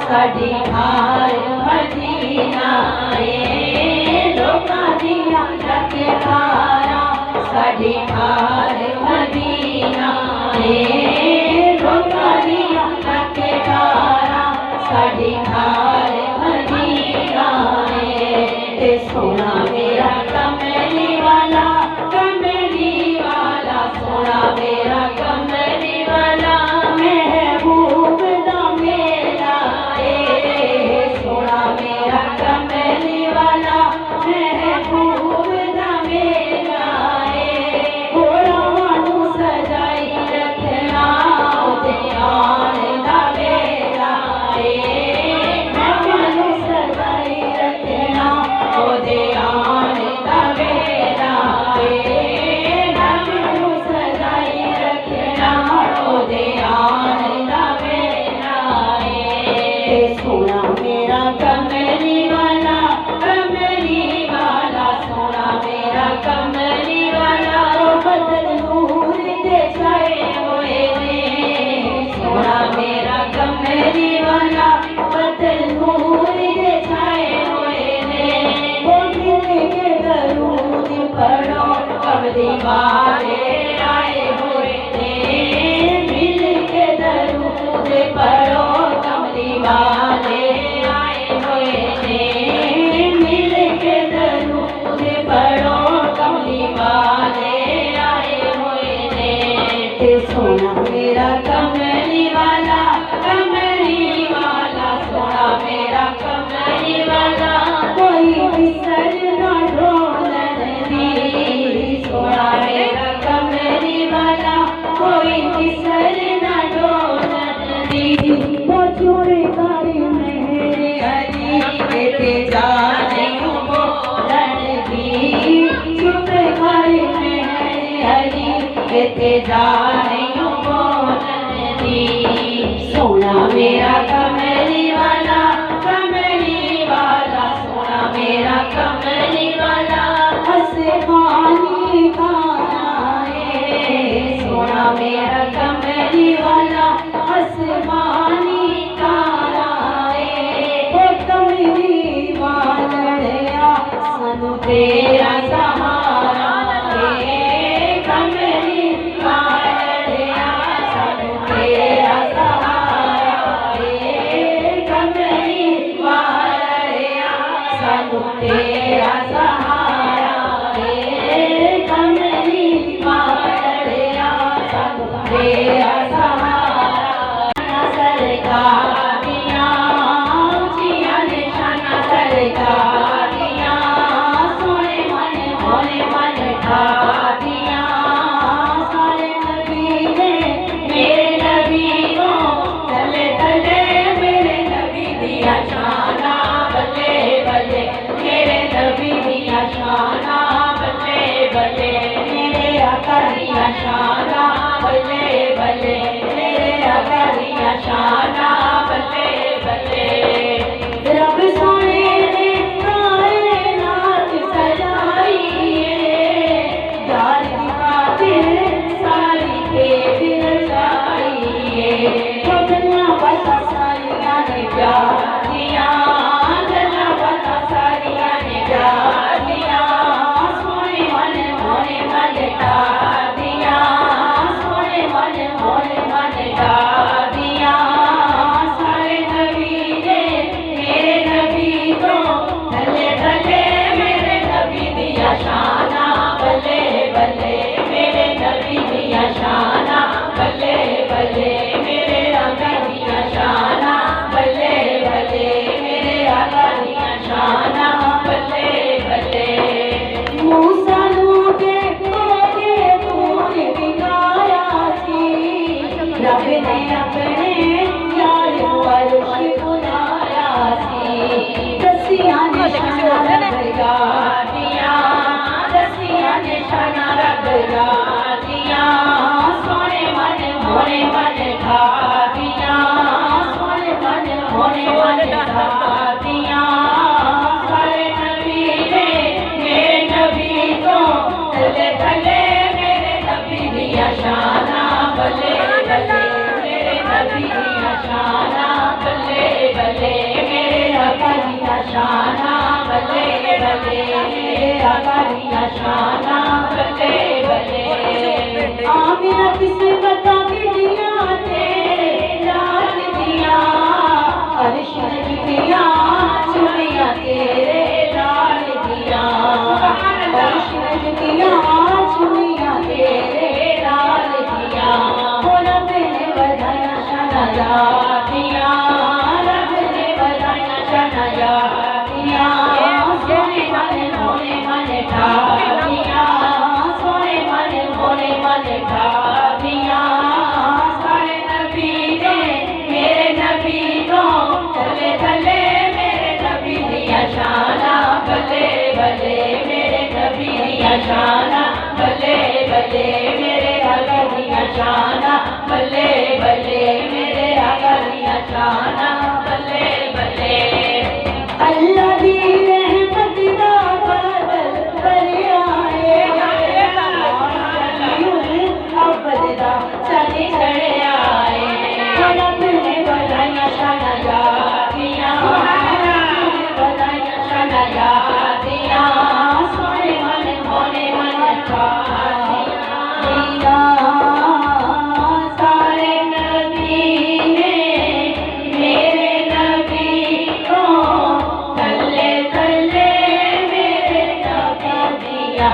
साडी हार मदीना लोकां दियां लखवारा साडी हार मदीना लोकां दियां लखवारा साडी हार मदीना सोना मेरा कमली वाला सोना मेरा कमली वाला महबूब दा मेला सोना मेरा कमली वाला महबूब दा मेला घोड़ा नू सजाई रखना ओदे आने दा वेला नू सजाई रखना ओदे आने दा वेला नू सजाई रखना ओदे आने दा वेला सोना मेरा कमली वाला सोना मेरा कमली वाला बदल नूर दे छाए होए ने सोना मेरा कमली वाला बदल नूर दे छाए होए ने वो मिल के दरूद पढ़ो कमली वाले आए हुए ने मिल के दरूद पढ़ो कमली वाले आए हुए ने मिल के दरूद पढ़ो कमली वाले आए हुए ने सोना मेरा कमली वाला सोना मेरा कमली वाला कोई बिसर ना ढोलन दी सोना मेरा कमली वाला कोई बिसर ना ढोलन दी वो चोरी कारी मेरे अली के जाने बोलन दी चोरी कारी मेरे अली के जाने बोलन दी सोना मेरा कमली वाला सोना मेरा कमली वाला आसमानी काना सोना मेरा कमली वाला आसमानी काना वो कमली वालड़िया सानू तेरा सहारा कमली वालड़िया सानू तेरा सहारा कमली वालड़िया सानू तेरा सहारा कमली वालड़िया सानू तेरा सहारा सरकारियां जियां निशाना सरकारियां सोने मन ठादियां सारे नबी ने मेरे नबी को तले तले मेरे नबी दिया शाना बल्ले बल्ले मेरे नबी दिया शाना बल्ले बल्ले मेरे आका दिया शाना बल्ले बल्ले मेरे आका दिया शाना बल्ले बल्ले रब सोने ने कायनात सजाई यार दी खातिर सारी के दिल चाहिए गल्लां बातां सारियां ने प्यार दियां गल्लां बातां सारियां ने प्यार दियां सोने मन ठार दियां सोने मन ठार दियां सारे शाना बल्ले बल्ले मेरे आका दिया शाना बल्ले बल्ले आमिना किस्मत बिटिया तेरे लाल दिया अर्श दिया चुनिया तेरे लाल दिया अर्श दिया चुनिया तेरे लाल दिया बोला मैंने बधाया शनाया दिया रब ने बधाया शनाया दिया सोने वाले मोने मने ठा दिया सोने वाले मोने मने ठा दिया सारे नबी ने मेरे नबी को चले चले मेरे नबी दिया शाना बल्ले बल्ले मेरे नबी दिया शाना बल्ले बल्ले मेरे आका दिया शाना बल्ले बल्ले मेरे आका दिया शाना बल्ले बल्ले अल्लाह दी रहमत दा बदल पर आए अब्बल दा चले चढ़े आए रब ने बनाया शाना या दिया बनाया शाना या दिया सोने वाले मोने मन था सारे नबी ने मेरे नबी को तले तले मेरे नबी दिया